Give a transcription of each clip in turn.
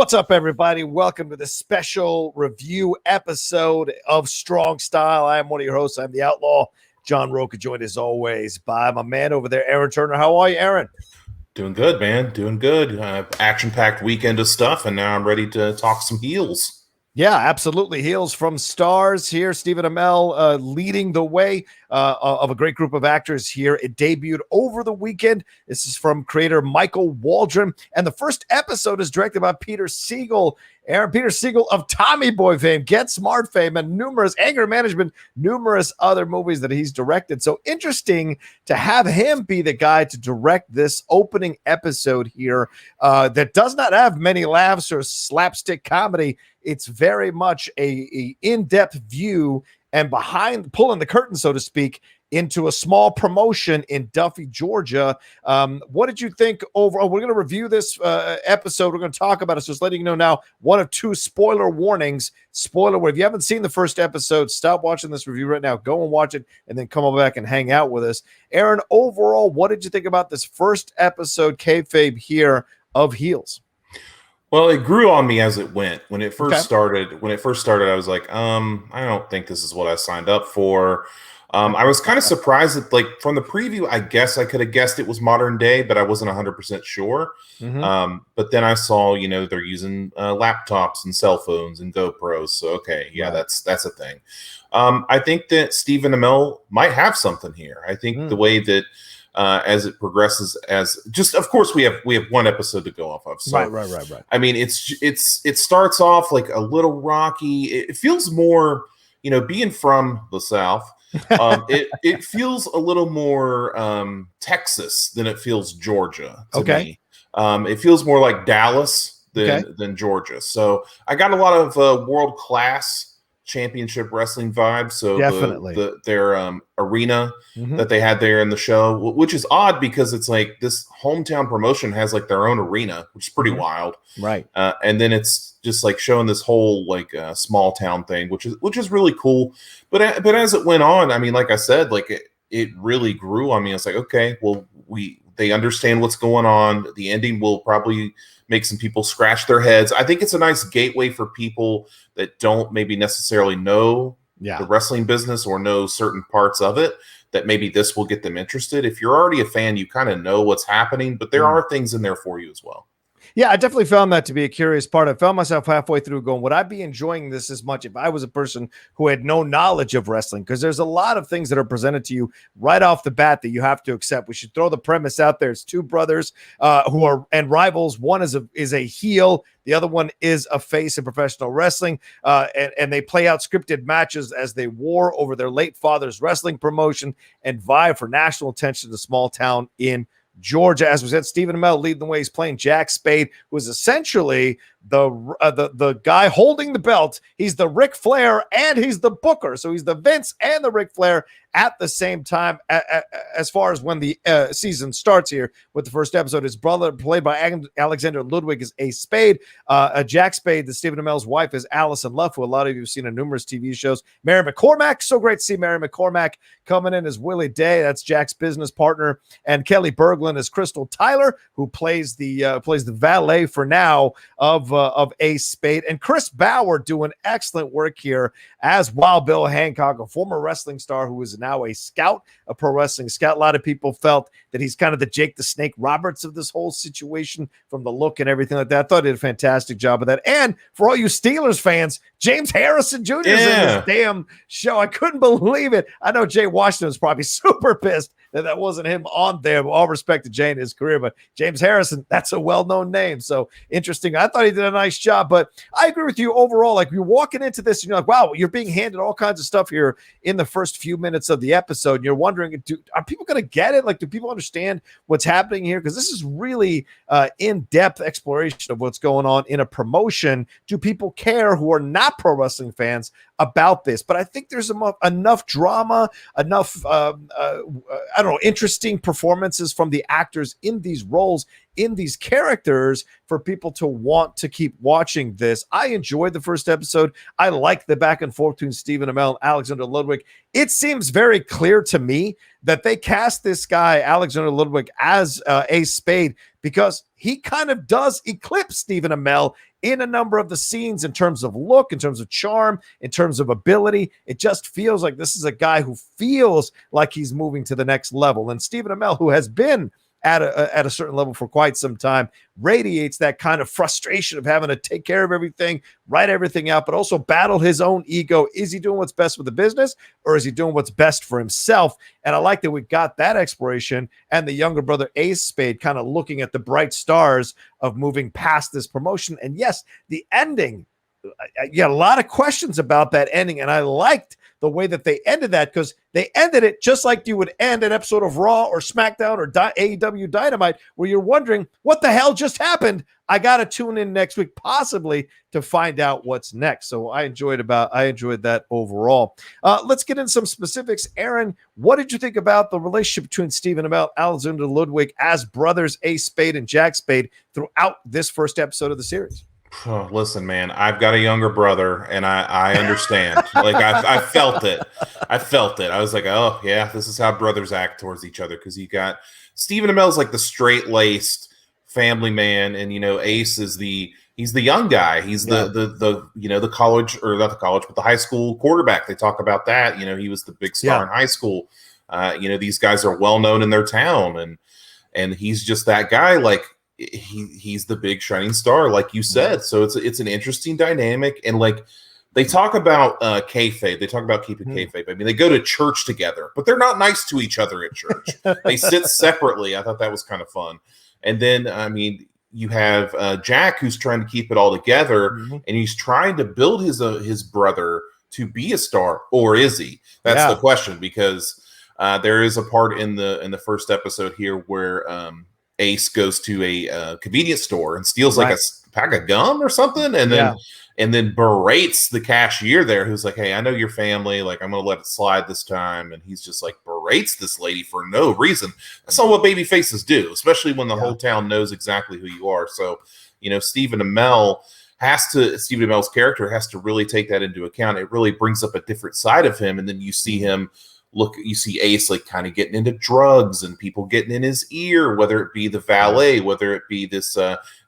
What's up, everybody? Welcome to the special review episode of Strong Style. I am one of your hosts. I'm the Outlaw, John Rocha, joined as always by my man over there, Aaron Turner. How are you, Aaron? Doing good, man. Doing good. Action-packed weekend of stuff, and now I'm ready to talk some heels. Yeah, absolutely. Heels from STARZ here. Stephen Amell leading the way of a great group of actors here. It debuted over the weekend. This is from creator Michael Waldron. And the first episode is directed by Peter Siegel. Peter Siegel of Tommy Boy fame, Get Smart fame, and numerous Anger Management, numerous other movies that he's directed. So interesting to have him be the guy to direct this opening episode here that does not have many laughs or slapstick comedy. It's very much a in-depth view and behind, pulling the curtain, so to speak, into a small promotion in Duffy, Georgia. What did you think overall? We're going to review this episode. We're going to talk about it. So just letting you know now, one of two spoiler warnings. Spoiler warning. If you haven't seen the first episode, stop watching this review right now. Go and watch it and then come back and hang out with us. Aaron, overall, what did you think about this first episode kayfabe here of Heels? Well, it grew on me as it went. When it first started, I was like, I don't think this is what I signed up for. I was kind of surprised that, like, from the preview, I guess I could have guessed it was modern day, but I wasn't 100% sure. But then I saw, they're using laptops and cell phones and GoPros. So, okay, yeah, that's a thing. I think that Stephen Amell might have something here. I think the way that as it progresses, of course we have one episode to go off of. So, right. I mean, it starts off like a little rocky. It feels more, being from the South. It feels a little more Texas than it feels Georgia to me. It feels more like Dallas than Georgia. So I got a lot of world-class championship wrestling vibes. So definitely their arena that they had there in the show, which is odd because it's like this hometown promotion has like their own arena, which is pretty wild. Right. And then it's just like showing this whole like small town thing, which is really cool. But as it went on, I mean, like I said, like it really grew on me. It's like, okay, well, they understand what's going on. The ending will probably make some people scratch their heads. I think it's a nice gateway for people that don't maybe necessarily know the wrestling business or know certain parts of it, that maybe this will get them interested. If you're already a fan, you kind of know what's happening, but there are things in there for you as well. Yeah, I definitely found that to be a curious part. I found myself halfway through going, would I be enjoying this as much if I was a person who had no knowledge of wrestling? Because there's a lot of things that are presented to you right off the bat that you have to accept. We should throw the premise out there. It's two brothers who are rivals. One is a heel. The other one is a face in professional wrestling, and they play out scripted matches as they war over their late father's wrestling promotion and vie for national attention in the small town in Georgia. As we said, Stephen Amell leading the way. He's playing Jack Spade, who is essentially the guy holding the belt. He's the Ric Flair and he's the Booker. So he's the Vince and the Ric Flair at the same time. As far as when the season starts here with the first episode, his brother, played by Alexander Ludwig, is Ace Spade. Jack Spade, the Stephen Amell's wife, is Alison Luff, who a lot of you have seen in numerous TV shows. Mary McCormack, so great to see Mary McCormack coming in as Willie Day. That's Jack's business partner. And Kelli Berglund is Crystal Tyler, who plays the valet for now of Ace Spade. And Chris Bauer doing excellent work here as Wild Bill Hancock, a former wrestling star who is now a scout, a pro wrestling scout. A lot of people felt that he's kind of the Jake the Snake Roberts of this whole situation from the look and everything like that. I thought he did a fantastic job of that. And for all you Steelers fans, James Harrison Jr. is in this damn show. I couldn't believe it. I know Jay Washington was probably super pissed that wasn't him on there. All respect to Jay in his career, but James Harrison, that's a well-known name. So interesting. I thought he did a nice job, but I agree with you overall. Like, you're walking into this and you're like, wow, you're being handed all kinds of stuff here in the first few minutes of the episode. And you're wondering, are people going to get it? Like, do people understand what's happening here? Because this is really in-depth exploration of what's going on in a promotion. Do people care who are not pro wrestling fans about this? But I think there's enough drama, enough, interesting performances from the actors in these roles in these characters for people to want to keep watching this. I enjoyed the first episode. I like the back and forth between Stephen Amell and Alexander Ludwig. It seems very clear to me that they cast this guy, Alexander Ludwig, as Ace Spade because he kind of does eclipse Stephen Amell in a number of the scenes in terms of look, in terms of charm, in terms of ability. It just feels like this is a guy who feels like he's moving to the next level. And Stephen Amell, who has been at a certain level for quite some time, radiates that kind of frustration of having to take care of everything, write everything out, but also battle his own ego. Is he doing what's best for the business, or is he doing what's best for himself? And I like that we got that exploration, and the younger brother Ace Spade kind of looking at the bright stars of moving past this promotion. And yes, the ending, you had a lot of questions about that ending, and I liked the way that they ended that, because they ended it just like you would end an episode of Raw or SmackDown or AEW Dynamite, where you're wondering what the hell just happened. I got to tune in next week, possibly, to find out what's next. So I enjoyed that overall. Let's get into some specifics. Aaron, what did you think about the relationship between Stephen Amell, Alexander Ludwig as brothers Ace Spade and Jack Spade throughout this first episode of the series? Oh, listen, man, I've got a younger brother, and I understand. Like, I felt it. I was like, oh, yeah, this is how brothers act towards each other, because you got Stephen Amell's like the straight-laced family man, and, Ace is he's the young guy. He's the college, or not the college, but the high school quarterback. They talk about that. He was the big star in high school. These guys are well-known in their town, and he's just that guy, like, he's the big shining star, like you said. So it's an interesting dynamic, and like they talk about kayfabe, they talk about keeping kayfabe. I mean, they go to church together, but they're not nice to each other at church. They sit separately. I thought that was kind of fun. And then, I mean, you have Jack, who's trying to keep it all together, and he's trying to build his brother to be a star, or is he? That's the question, because there is a part in the first episode here where Ace goes to a convenience store and steals like a pack of gum or something, and then berates the cashier there, who's like, "Hey, I know your family. Like, I'm gonna let it slide this time." And he's just like berates this lady for no reason. That's not what baby faces do, especially when the whole town knows exactly who you are. So, Stephen Amell's character has to really take that into account. It really brings up a different side of him, and then you see him. You see Ace like kind of getting into drugs and people getting in his ear, whether it be the valet, whether it be this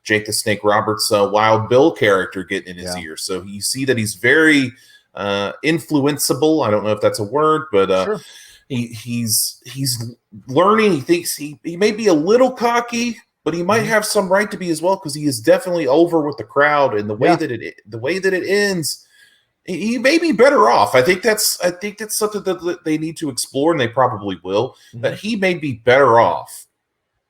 Jake the Snake Roberts Wild Bill character getting in his ear. So you see that he's very influenceable. I don't know if that's a word, but he's learning. He thinks he may be a little cocky, but he might have some right to be as well, because he is definitely over with the crowd, and the way that it ends. He may be better off. I think that's something that they need to explore, and they probably will. That he may be better off,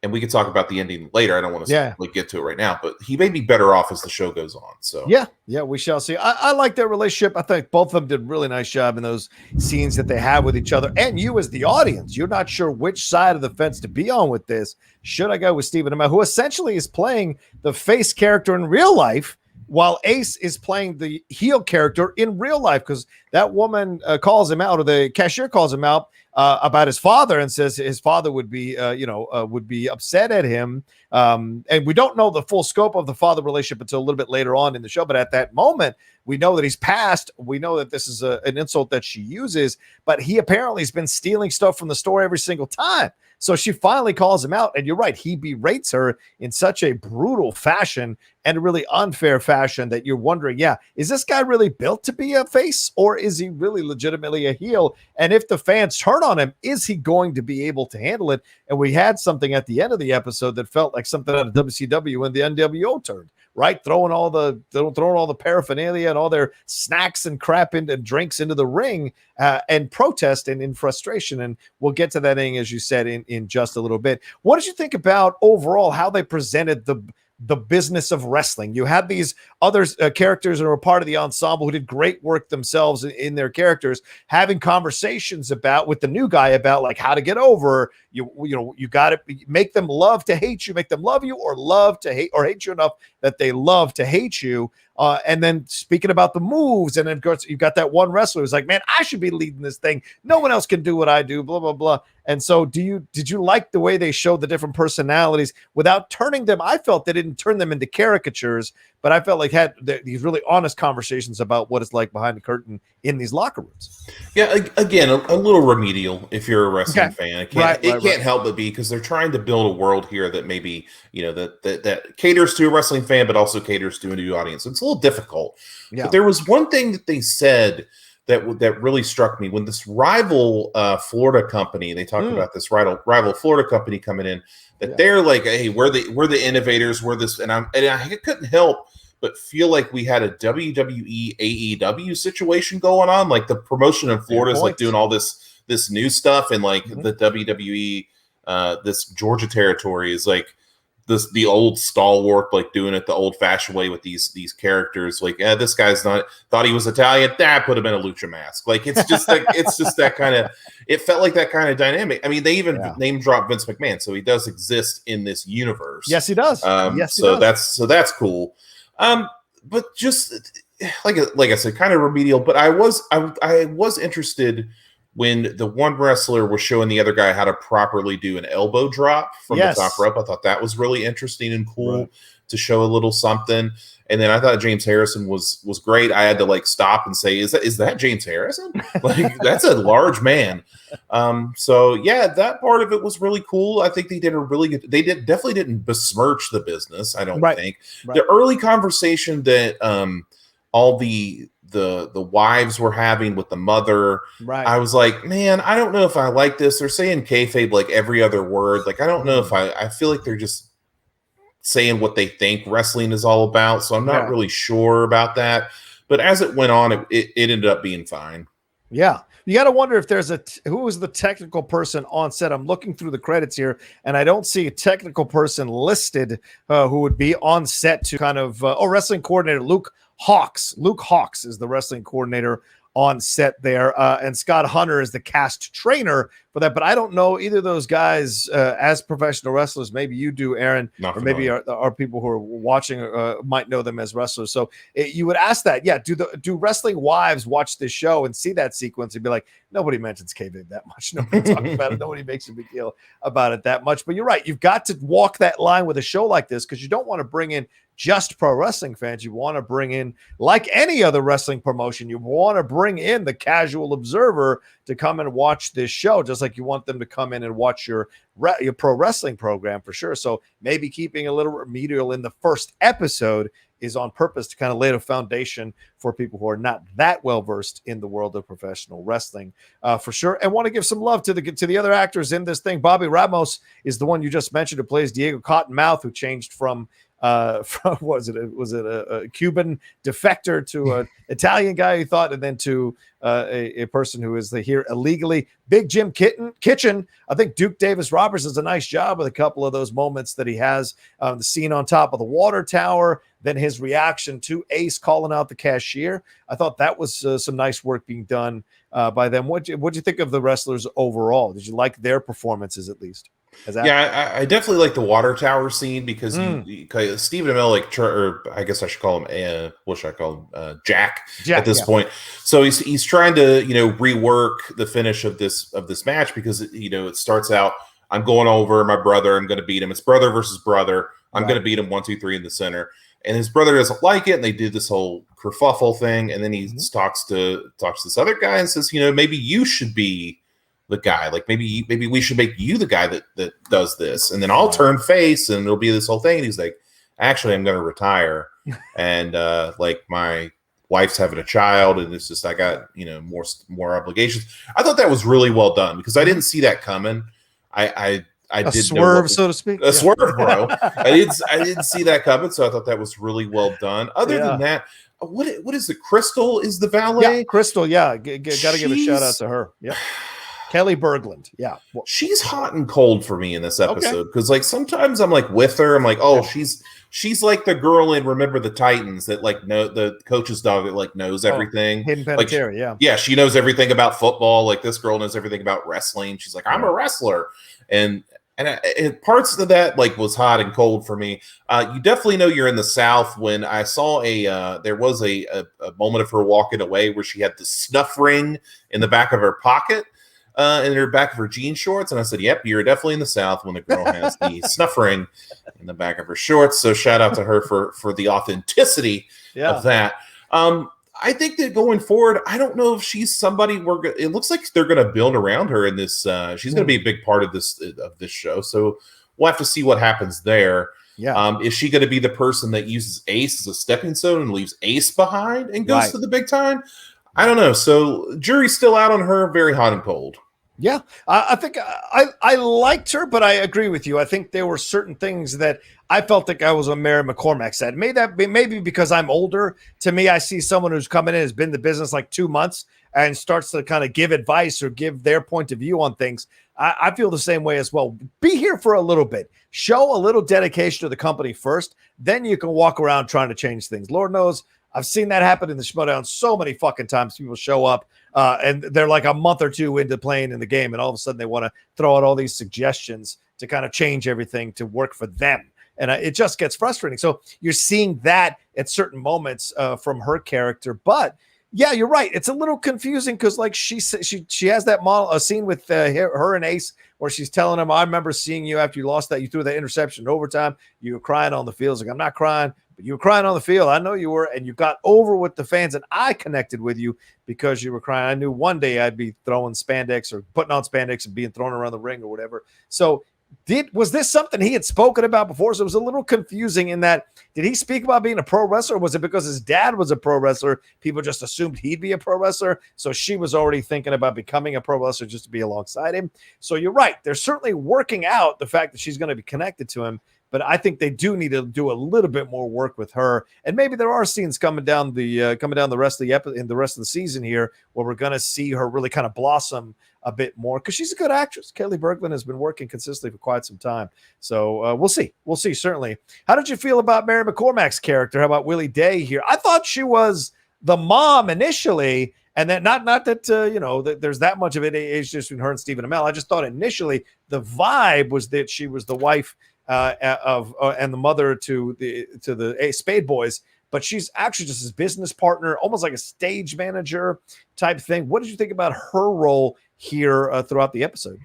and we can talk about the ending later. I don't want to get to it right now, but he may be better off as the show goes on. So yeah, we shall see. I like their relationship. I think both of them did a really nice job in those scenes that they have with each other. And you, as the audience, you're not sure which side of the fence to be on with this. Should I go with Stephen Amell, who essentially is playing the face character in real life, while Ace is playing the heel character in real life? Because that woman calls him out, or the cashier calls him out about his father, and says his father would be upset at him. And we don't know the full scope of the father relationship until a little bit later on in the show. But at that moment, we know that he's passed. We know that this is an insult that she uses, but he apparently has been stealing stuff from the store every single time. So she finally calls him out, and you're right, he berates her in such a brutal fashion and a really unfair fashion that you're wondering, is this guy really built to be a face, or is he really legitimately a heel? And if the fans turn on him, is he going to be able to handle it? And we had something at the end of the episode that felt like something out of WCW when the NWO turned, right? Throwing all the paraphernalia and all their snacks and crap and drinks into the ring and protest and in frustration. And we'll get to that thing, as you said, in just a little bit. What did you think about overall how they presented the business of wrestling? You had these other characters that were part of the ensemble who did great work themselves in their characters, having conversations with the new guy about like how to get over. You got to make them love to hate you, make them love you, or love to hate, or hate you enough that they love to hate you. And then speaking about the moves, and then of course you've got that one wrestler who's like, man, I should be leading this thing. No one else can do what I do, blah, blah, blah. And so did you like the way they showed the different personalities without turning them? I felt they didn't turn them into caricatures, but I felt like had these really honest conversations about what it's like behind the curtain in these locker rooms. Yeah, again, a little remedial if you're a wrestling fan. It can't help but be, because they're trying to build a world here that maybe, that caters to a wrestling fan, but also caters to a new audience. It's a little difficult. Yeah. But there was one thing that they said that really struck me when this rival Florida company, they talked about this rival Florida company coming in, that they're like, hey, we're the innovators, we're this, and I couldn't help but feel like we had a WWE AEW situation going on. Like the promotion in Florida is like doing all this new stuff, and like the WWE this Georgia territory is like the old stalwart, like doing it the old fashioned way with these characters. Like, this guy's thought he was Italian. Put him in a lucha mask. Like, it's just like, it's just that kind of, it felt like that kind of dynamic. I mean, they even name drop Vince McMahon. So he does exist in this universe. Yes, he does. Yes, he does. That's cool. But just like I said, kind of remedial, but I was interested when the one wrestler was showing the other guy how to properly do an elbow drop from the top rope. I thought that was really interesting and cool to show a little something. And then I thought James Harrison was great. I had to like stop and say, is that James Harrison? Like, that's a large man. So yeah, that part of it was really cool. I think they did a really good, definitely didn't besmirch the business. I don't think the early conversation that all the wives were having with the mother, I was like, man, I don't know if I like this. They're saying kayfabe like every other word. Like, I don't know if I feel like they're just saying what they think wrestling is all about. So I'm not really sure about that. But as it went on, it ended up being fine. Yeah. You got to wonder if there's who was the technical person on set. I'm looking through the credits here, and I don't see a technical person listed who would be on set to kind of, wrestling coordinator, Luke Hawks. Luke Hawks is the wrestling coordinator on set there. And Scott Hunter is the cast trainer for that. But I don't know either of those guys as professional wrestlers. Maybe you do, Aaron, or maybe our people who are watching might know them as wrestlers. So you would ask that. Yeah. Do wrestling wives watch this show and see that sequence and be like, nobody mentions kayfabe that much. Nobody talks about it. Nobody makes a big deal about it that much. But you're right. You've got to walk that line with a show like this, because you don't want to bring in just pro wrestling fans. You want to bring in, like any other wrestling promotion, you want to bring in the casual observer to come and watch this show, just like you want them to come in and watch your pro wrestling program, for sure. So maybe keeping a little remedial in the first episode is on purpose to kind of lay the foundation for people who are not that well versed in the world of professional wrestling, for sure. And want to give some love to the other actors in this thing. Bobby Ramos is the one you just mentioned, who plays Diego Cottonmouth, who changed from was it a Cuban defector to an Italian guy, he thought, and then to a person who is here illegally. Big Jim Kitchen. I think Duke Davis Roberts does a nice job with a couple of those moments that he has. The scene on top of the water tower, then his reaction to Ace calling out the cashier. I thought that was some nice work being done by them. What'd you think of the wrestlers overall? Did you like their performances at least? I definitely like the water tower scene, because Stephen Amell, or I guess I should call him, what should I call him? Jack at this point. So he's trying to, rework the finish of this match, because, it starts out, I'm going over my brother, I'm going to beat him. It's brother versus brother. I'm going to beat him 1, 2, 3 in the center. And his brother doesn't like it, and they do this whole kerfuffle thing. And then he talks to this other guy and says, maybe you should be the guy. Like, maybe we should make you the guy that does this, and then I'll turn face, and it'll be this whole thing. And he's like, actually, I'm going to retire, and like, my wife's having a child, and it's just, I got more obligations. I thought that was really well done, because I didn't see that coming. I did swerve, so to speak. A swerve, bro. I didn't see that coming, so I thought that was really well done. Other than that, what is the Crystal is the valet? Yeah, Crystal. Yeah, got to give a shout out to her. Yeah. Kelli Berglund. Yeah. She's hot and cold for me in this episode, because like sometimes I'm like with her, I'm like, oh, she's like the girl in Remember the Titans that like the coach's dog that like knows everything. Hidden Penitentiary, like, yeah, she knows everything about football. Like, this girl knows everything about wrestling. She's like, I'm a wrestler. And parts of that like was hot and cold for me. You definitely know you're in the South when I saw there was a moment of her walking away where she had the snuff ring in the back of her pocket, in her back of her jean shorts, and I said, "Yep, you're definitely in the South when the girl has the snuff ring in the back of her shorts." So shout out to her for the authenticity of that. I think that going forward, I don't know if she's somebody it looks like they're going to build around her in this. She's going to be a big part of this show. So we'll have to see what happens there. Yeah. Is she going to be the person that uses Ace as a stepping stone and leaves Ace behind and goes to the big time? I don't know. So jury's still out on her, very hot and cold. Yeah, I think I liked her, but I agree with you. I think there were certain things that I felt like I was on Mary McCormack said. Maybe because I'm older. To me, I see someone who's coming in, has been in the business like 2 months, and starts to kind of give advice or give their point of view on things. I feel the same way as well. Be here for a little bit. Show a little dedication to the company first. Then you can walk around trying to change things. Lord knows I've seen that happen in the Schmodown so many fucking times. People show up and they're like a month or two into playing in the game, and all of a sudden they want to throw out all these suggestions to kind of change everything to work for them. And it just gets frustrating. So you're seeing that at certain moments from her character. But yeah, you're right. It's a little confusing because like she has that model, a scene with her and Ace where she's telling him, "I remember seeing you after you lost that. You threw that interception in overtime. You were crying on the field." Like, "I'm not crying, but you were crying on the field. I know you were, and you got over with the fans, and I connected with you because you were crying. I knew one day I'd be throwing spandex or putting on spandex and being thrown around the ring or whatever." So was this something he had spoken about before? So it was a little confusing in that, did he speak about being a pro wrestler? Or was it because his dad was a pro wrestler? People just assumed he'd be a pro wrestler. So she was already thinking about becoming a pro wrestler just to be alongside him. So you're right. They're certainly working out the fact that she's going to be connected to him. But I think they do need to do a little bit more work with her, and maybe there are scenes coming down the rest of the season here where we're going to see her really kind of blossom a bit more because she's a good actress. Kelli Berglund has been working consistently for quite some time, so we'll see. Certainly. How did you feel about Mary McCormack's character? How about Willie Day here? I thought she was the mom initially, and then not that that there's that much of it. It's just between her and Stephen Amell. I just thought initially the vibe was that she was the wife and the mother to the Spade boys, but she's actually just his business partner, almost like a stage manager type thing. What did you think about her role here throughout the episode?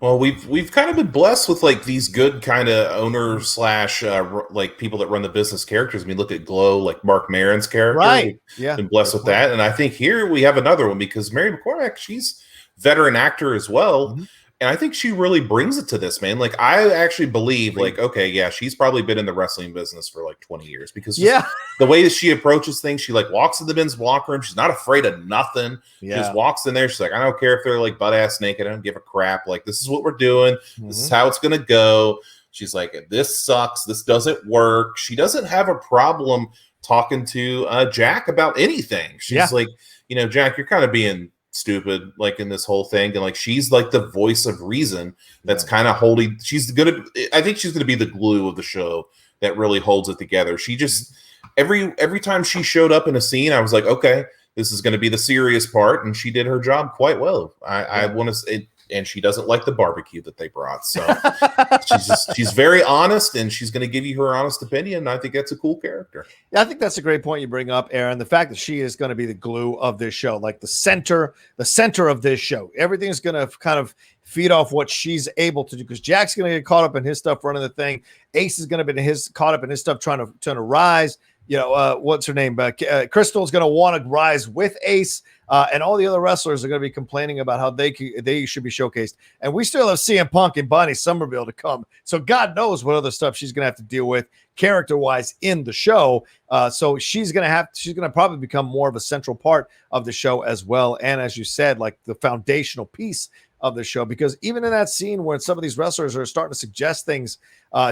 Well, we've kind of been blessed with like these good kind of owner slash like people that run the business characters. I mean, look at Glow, like Mark Maron's character. Right. Yeah. Been blessed with that. And I think here we have another one because Mary McCormack, she's veteran actor as well. Mm-hmm. And I think she really brings it to this, man. Like, I actually believe, like, okay, yeah, she's probably been in the wrestling business for like 20 years because the way that she approaches things, she like walks in the men's locker room. She's not afraid of nothing. Yeah. She just walks in there. She's like, I don't care if they're like butt ass naked. I don't give a crap. Like, this is what we're doing. Mm-hmm. This is how it's going to go. She's like, this sucks. This doesn't work. She doesn't have a problem talking to Jack about anything. She's like, Jack, you're kind of being stupid like in this whole thing, and like she's like the voice of reason that's kind of holding. I think she's gonna be the glue of the show that really holds it together. She just every time she showed up in a scene, I was like, okay, this is gonna be the serious part, and she did her job quite well. I want to say, and she doesn't like the barbecue that they brought, so she's very honest, and she's going to give you her honest opinion. And I think that's a cool character. Yeah, I think that's a great point you bring up, Aaron. The fact that she is going to be the glue of this show, like the center of this show. Everything's going to kind of feed off what she's able to do, because Jack's going to get caught up in his stuff running the thing. Ace is going to be caught up in his stuff trying to rise. What's her name? Crystal's going to want to rise with Ace, and all the other wrestlers are going to be complaining about how they should be showcased. And we still have CM Punk and Bonnie Somerville to come. So God knows what other stuff she's going to have to deal with character-wise in the show. So she's going to probably become more of a central part of the show as well. And as you said, like the foundational piece of the show, because even in that scene where some of these wrestlers are starting to suggest things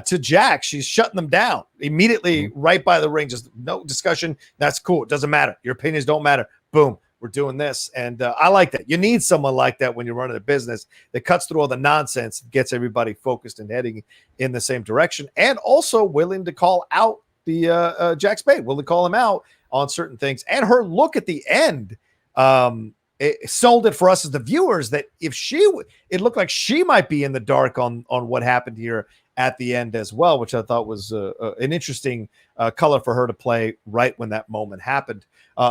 to Jack, she's shutting them down immediately right by the ring. Just no discussion. That's cool. It doesn't matter. Your opinions don't matter. Boom. We're doing this. And I like that. You need someone like that when you're running a business that cuts through all the nonsense, gets everybody focused and heading in the same direction, and also willing to call out the Jack Spade, willing to call him out on certain things. And her look at the end, it sold it for us as the viewers that if it looked like she might be in the dark on what happened here at the end as well, which I thought was an interesting color for her to play right when that moment happened,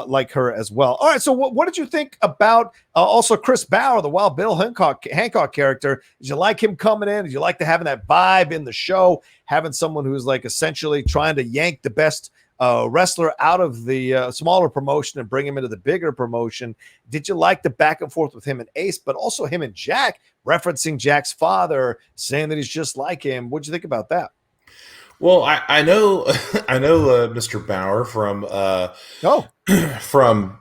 like her as well. All right, so what did you think about also Chris Bauer, the Wild Bill Hancock character? Did you like him coming in? Did you like having that vibe in the show, having someone who's like essentially trying to yank the best wrestler out of the smaller promotion and bring him into the bigger promotion? Did you like the back and forth with him and Ace, but also him and Jack, referencing Jack's father, saying that he's just like him? What'd you think about that? Well, I know Mr. Bauer from from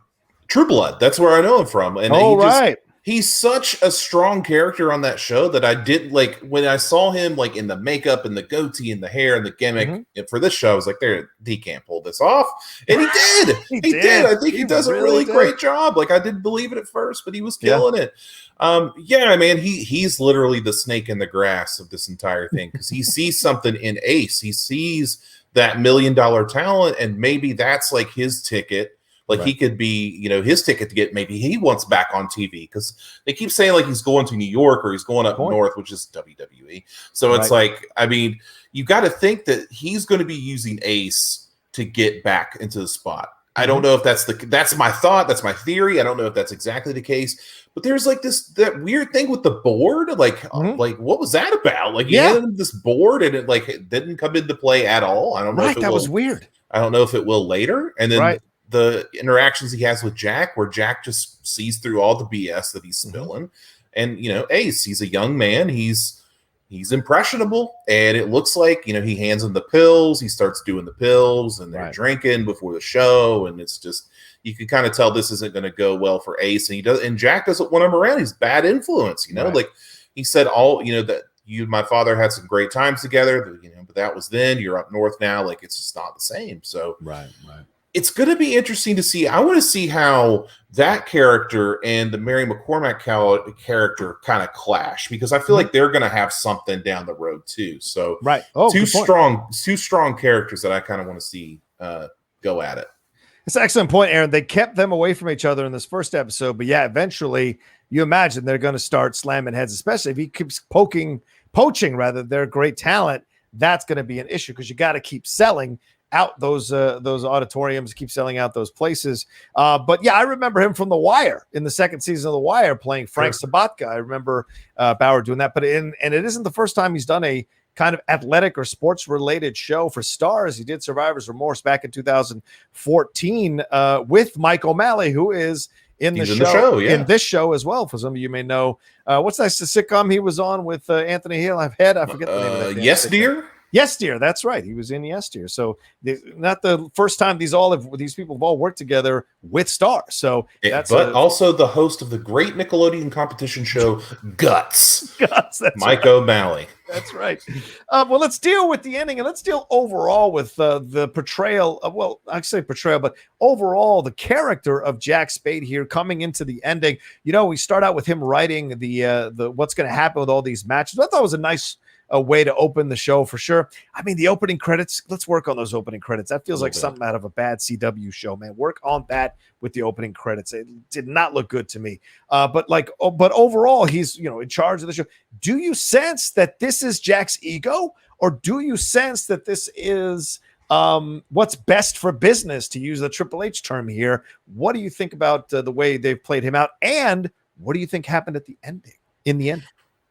True Blood. That's where I know him from. And he's such a strong character on that show that I did like when I saw him like in the makeup and the goatee and the hair and the gimmick for this show. I was like, he can't pull this off. And he did. he did. I think he does a really great job. Like I didn't believe it at first, but he was killing it. Man, he's literally the snake in the grass of this entire thing because he sees something in Ace. He sees that $1 million talent, and maybe that's like his ticket. Like he could be, his ticket to get, maybe he wants back on TV because they keep saying like he's going to New York or he's going up north, which is WWE. So it's like, I mean, you got to think that he's going to be using Ace to get back into the spot. I don't know if that's my thought. That's my theory. I don't know if that's exactly the case, but there's like that weird thing with the board. Like what was that about? Like he had this board and it didn't come into play at all. I don't know. That was weird. I don't know if it will later. And then the interactions he has with Jack, where Jack just sees through all the BS that he's spilling. And, Ace, he's a young man. He's impressionable. And it looks like, he hands him the pills. He starts doing the pills and they're drinking before the show. And it's just, you can kind of tell this isn't going to go well for Ace. And Jack doesn't want him around. He's bad influence, like he said that you and my father had some great times together, but that was then. You're up north now. Like, it's just not the same. So, it's going to be interesting to see. I want to see how that character and the Mary McCormack character kind of clash, because I feel like they're going to have something down the road too. So, two strong characters that I kind of want to see go at it. It's an excellent point, Aaron. They kept them away from each other in this first episode, but eventually you imagine they're going to start slamming heads, especially if he keeps poaching their great talent. That's going to be an issue because you got to keep selling out those auditoriums, keep selling out those places. But I remember him from The Wire in the second season of The Wire playing Frank Sabatka. I remember Bauer doing that, and it isn't the first time he's done a kind of athletic or sports related show for STARZ. He did Survivor's Remorse back in 2014 with Mike O'Malley, who is in this show as well. For some of you may know, what's that sitcom he was on with Anthony Hill? I forget the name of that. Yes, Dear. Yes, Dear. That's right. He was in Yes, Dear. So not the first time these people have all worked together with STARZ. So also the host of the great Nickelodeon competition show Guts. That's Mike O'Malley. That's right. Well, let's deal with the ending, and let's deal overall with the portrayal of, I say portrayal, but overall the character of Jack Spade here coming into the ending. We start out with him writing the what's going to happen with all these matches. I thought it was a nice way to open the show for sure. I mean, the opening credits, let's work on those opening credits. That feels like something out of a bad CW show, man. Work on that with the opening credits. It did not look good to me. But overall, he's, in charge of the show. Do you sense that this is Jack's ego, or do you sense that this is what's best for business, to use the Triple H term here? What do you think about the way they've played him out, and what do you think happened at the ending? In the end?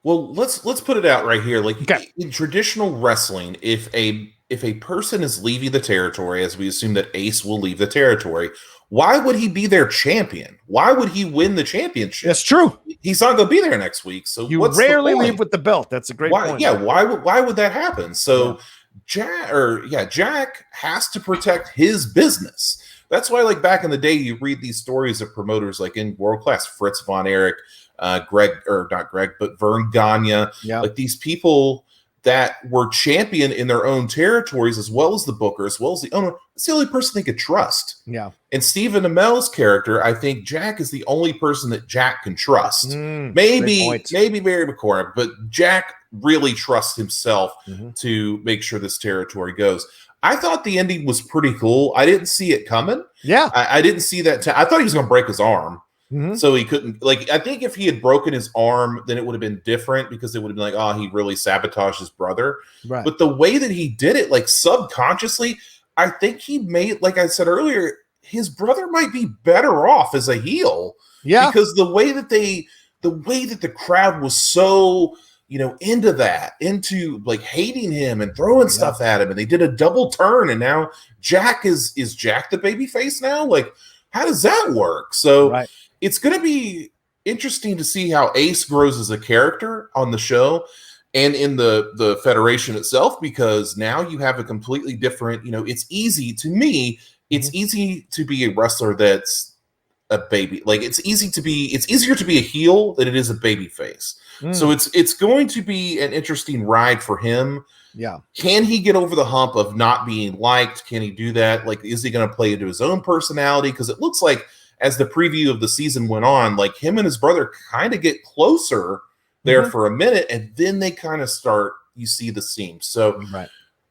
Well, let's put it out right here. Like in traditional wrestling, if a person is leaving the territory, as we assume that Ace will leave the territory, why would he be their champion? Why would he win the championship? That's true. He's not going to be there next week. So you rarely leave with the belt. That's a great point. Yeah. Why would that happen? So Jack has to protect his business. That's why, like back in the day, you read these stories of promoters like in World Class, Fritz Von Erich, Vern Gagne, like these people that were champion in their own territories, as well as the booker, as well as the owner. It's the only person they could trust. Yeah. And Stephen Amell's character, I think Jack is the only person that Jack can trust. Maybe Mary McCormack, but Jack really trusts himself to make sure this territory goes. I thought the ending was pretty cool. I didn't see it coming. Yeah. I didn't see that. I thought he was going to break his arm. So he couldn't, like, I think if he had broken his arm, then it would have been different because it would have been like, oh, he really sabotaged his brother. Right. But the way that he did it, like subconsciously, I think he made, like I said earlier, his brother might be better off as a heel. Yeah. Because the way that the crowd was so, into like hating him and throwing stuff at him, and they did a double turn, and now Jack is Jack the baby face now? Like, how does that work? So it's going to be interesting to see how Ace grows as a character on the show and in the Federation itself, because now you have a completely different, it's easy to me. It's easy to be a wrestler that's a baby. Like, it's easier to be a heel than it is a baby face. So it's going to be an interesting ride for him. Yeah. Can he get over the hump of not being liked? Can he do that? Like, is he going to play into his own personality? Because it looks like, as the preview of the season went on, like, him and his brother kind of get closer there for a minute, and then they kind of start, you see the seams. So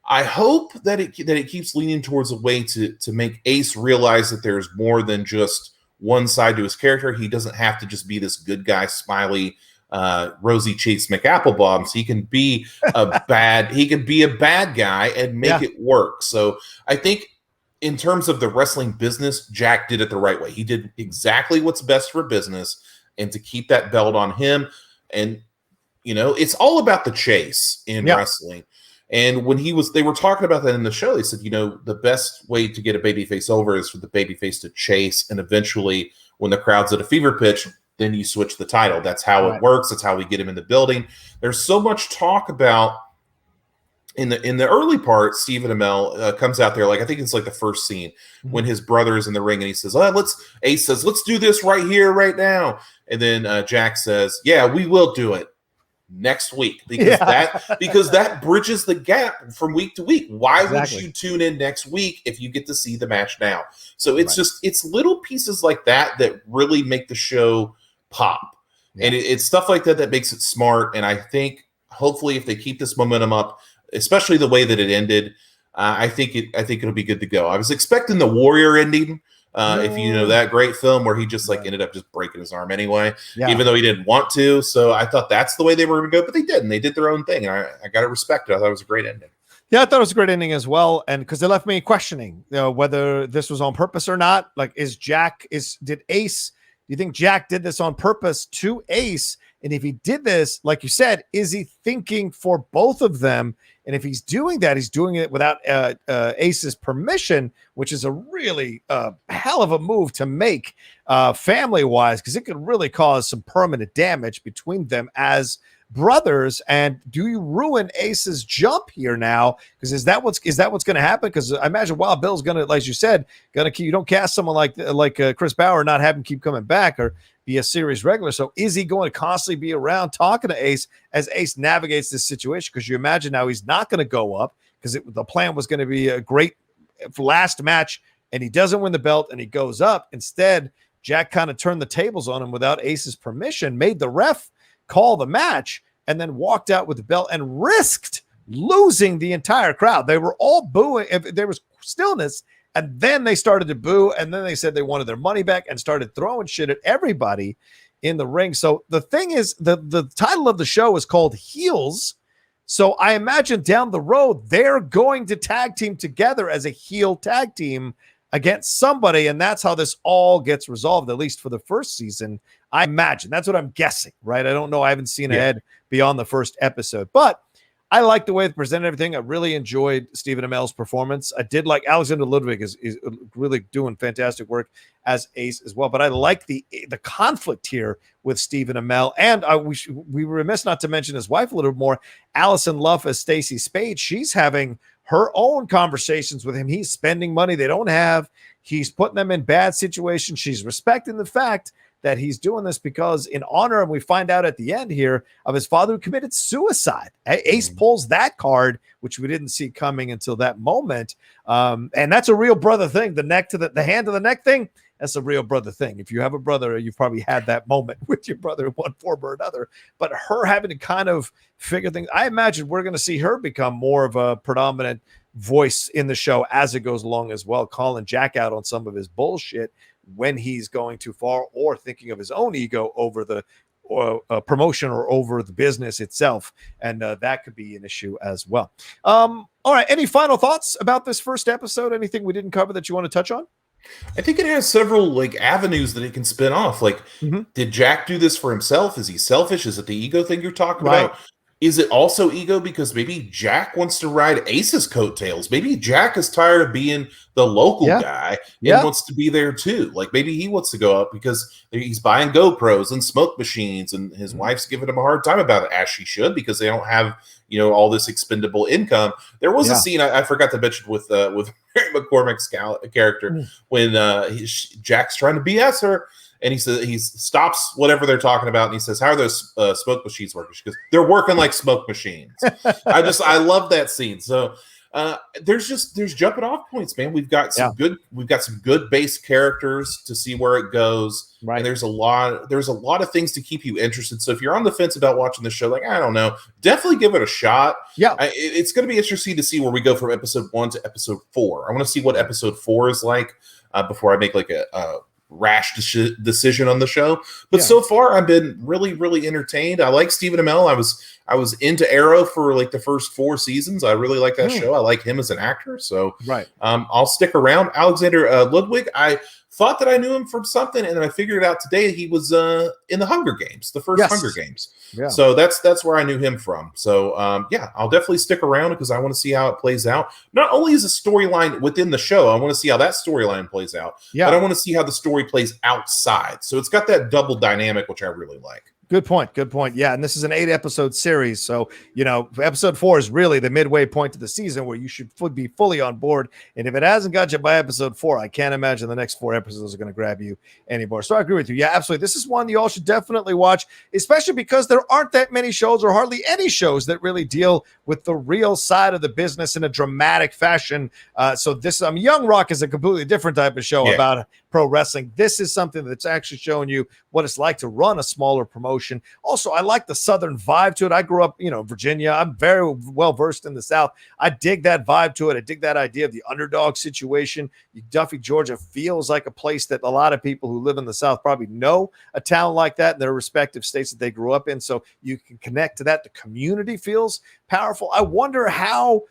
I hope that it keeps leaning towards a way to make Ace realize that there's more than just one side to his character. He doesn't have to just be this good guy, smiley, rosy cheeks McApplebaum. He can be a bad guy and make it work. So I think, in terms of the wrestling business, Jack did it the right way. He did exactly what's best for business, and to keep that belt on him. And, it's all about the chase in wrestling. And when they were talking about that in the show, they said, the best way to get a babyface over is for the babyface to chase. And eventually, when the crowd's at a fever pitch, then you switch the title. That's how it works. That's how we get him in the building. There's so much talk about, in the early part, Stephen Amell comes out there, like, I think it's like the first scene when his brother is in the ring, and he says, Ace says, let's do this right here, right now. And then Jack says, yeah, we will do it next week, because that bridges the gap from week to week. Why would you tune in next week if you get to see the match now? So it's it's little pieces like that really make the show pop. And it's stuff like that makes it smart. And I think, hopefully, if they keep this momentum up, especially the way that it ended, I think it'll be good to go. I was expecting the Warrior ending, if you know that great film where he just ended up just breaking his arm anyway, even though he didn't want to. So I thought that's the way they were going to go, but they didn't. They did their own thing, and I got to respect it. I thought it was a great ending. Yeah, I thought it was a great ending as well, and because they left me questioning, whether this was on purpose or not. Like, do you think Jack did this on purpose to Ace? And if he did this, like you said, is he thinking for both of them? And if he's doing that, he's doing it without Ace's permission, which is a really hell of a move to make family-wise, because it could really cause some permanent damage between them as brothers. And do you ruin Ace's jump here now? Because is that what's going to happen? Because I imagine Wild Bill's going to, like you said, you don't cast someone like Chris Bauer, not have him keep coming back or be a series regular. So is he going to constantly be around talking to Ace as Ace navigates this situation? Because you imagine now he's not going to go up, because the plan was going to be a great last match, and he doesn't win the belt and he goes up. Instead, Jack kind of turned the tables on him without Ace's permission, made the ref call the match, and then walked out with the belt and risked losing the entire crowd. They were all booing. There was stillness, and then they started to boo, and then they said they wanted their money back and started throwing shit at everybody in the ring. So the thing is, the title of the show is called Heels. So I imagine down the road, they're going to tag team together as a heel tag team against somebody, and that's how this all gets resolved, at least for the first season. I imagine. That's what I'm guessing, right? I don't know. I haven't seen ahead beyond the first episode, but I like the way they presented everything. I really enjoyed Stephen Amell's performance. I did like Alexander Ludwig is really doing fantastic work as Ace as well. But I like the conflict here with Stephen Amell. And we were remiss not to mention his wife a little bit more. Alison Luff as Staci Spade. She's having her own conversations with him. He's spending money they don't have. He's putting them in bad situations. She's respecting the fact that he's doing this because in honor, and we find out at the end here, of his father who committed suicide. Ace pulls that card, which we didn't see coming until that moment. And that's a real brother thing. The hand to the neck thing, that's a real brother thing. If you have a brother, you've probably had that moment with your brother in one form or another. But her having to kind of figure things, I imagine we're going to see her become more of a predominant voice in the show as it goes along as well, calling Jack out on some of his bullshit, when he's going too far or thinking of his own ego over the promotion or over the business itself. And that could be an issue as well. All right. Any final thoughts about this first episode? Anything we didn't cover that you want to touch on? I think it has several like avenues that it can spin off. Like, did Jack do this for himself? Is he selfish? Is it the ego thing you're talking about? Is it also ego because maybe Jack wants to ride Ace's coattails? Maybe Jack is tired of being the local guy and wants to be there too. Like maybe he wants to go up because he's buying GoPros and smoke machines, and his wife's giving him a hard time about it, as she should, because they don't have, you know, all this expendable income. There was a scene I forgot to mention with McCormack's character when Jack's trying to BS her. And he says, he stops whatever they're talking about, and he says, "How are those smoke machines working?" She goes, "They're working like smoke machines." I love that scene. So there's jumping off points, man. We've got some good base characters to see where it goes. Right. And there's a lot of things to keep you interested. So if you're on the fence about watching the show, like, I don't know, definitely give it a shot. Yeah. It's going to be interesting to see where we go from episode 1 to episode 4. I want to see what episode 4 is like before I make like a rash decision on the show. But so far I've been really, really entertained. I like Stephen Amell. I was into Arrow for like the first 4 seasons. I really like that show. I like him as an actor. So I'll stick around. Alexander Ludwig, I thought that I knew him from something, and then I figured out today he was in the Hunger Games, the first Hunger Games. Yeah. So that's where I knew him from. So I'll definitely stick around because I want to see how it plays out. Not only is a storyline within the show, I want to see how that storyline plays out, but I want to see how the story plays outside. So it's got that double dynamic, which I really like. Good point. Good point. Yeah. And this is an 8-episode series. So, you know, episode 4 is really the midway point of the season where you should be fully on board. And if it hasn't got you by episode 4, I can't imagine the next 4 episodes are going to grab you anymore. So I agree with you. Yeah, absolutely. This is one you all should definitely watch, especially because there aren't that many shows or hardly any shows that really deal with the real side of the business in a dramatic fashion. So this Young Rock is a completely different type of show about pro wrestling. This is something that's actually showing you what it's like to run a smaller promotion. Also, I like the Southern vibe to it. I grew up, you know, Virginia. I'm very well versed in the South. I dig that vibe to it. I dig that idea of the underdog situation. Duffy, Georgia feels like a place that a lot of people who live in the South probably know a town like that in their respective states that they grew up in. So you can connect to that. The community feels powerful. I wonder how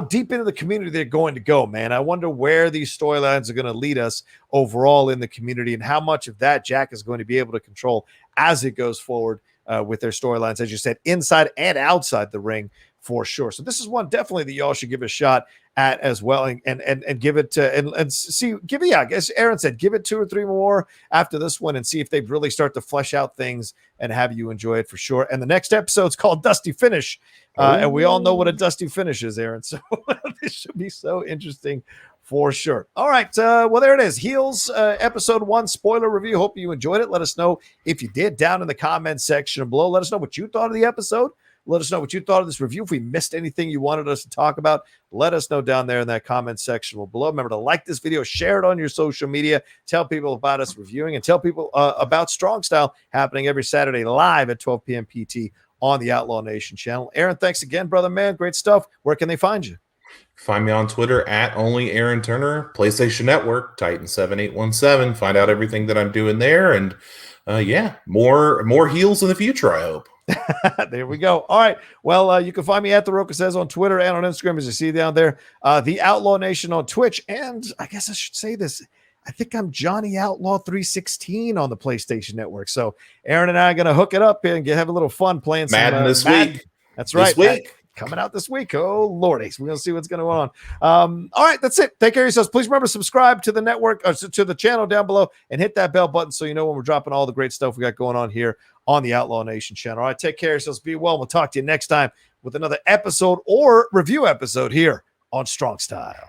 deep into the community they're going to go, man. I wonder where these storylines are going to lead us overall in the community and how much of that Jack is going to be able to control as it goes forward with their storylines, as you said, inside and outside the ring for sure. So this is one definitely that y'all should give a shot at as well, and give it and see, I guess Aaron said, give it 2 or 3 more after this one and see if they really start to flesh out things and have you enjoy it for sure. And the next episode's called Dusty Finish. And we all know what a dusty finish is, Aaron. So this should be so interesting for sure. All right. Well, there it is. Heels episode 1 spoiler review. Hope you enjoyed it. Let us know if you did down in the comment section below. Let us know what you thought of the episode. Let us know what you thought of this review. If we missed anything you wanted us to talk about, let us know down there in that comment section below. Remember to like this video, share it on your social media, tell people about us reviewing, and tell people about Strong Style happening every Saturday live at 12 p.m. PT on the Outlaw Nation channel. Aaron, thanks again, brother man. Great stuff. Where can they find you? Find me on Twitter at only Aaron Turner, PlayStation Network, Titan7817. Find out everything that I'm doing there. And more heels in the future, I hope. There we go. All right. Well, you can find me at The Rocha Says on Twitter and on Instagram, as you see down there. The Outlaw Nation on Twitch. And I guess I should say this. I think I'm Johnny Outlaw 316 on the PlayStation Network. So Aaron and I are going to hook it up and have a little fun playing Madden this week. That's right. This week. Coming out this week. Oh, Lordy. We're going to see what's going on. All right. That's it. Take care of yourselves. Please remember to subscribe to the network, to the channel down below, and hit that bell button so you know when we're dropping all the great stuff we got going on here on the Outlaw Nation channel. All right. Take care of yourselves. Be well. We'll talk to you next time with another episode or review episode here on Strong Style.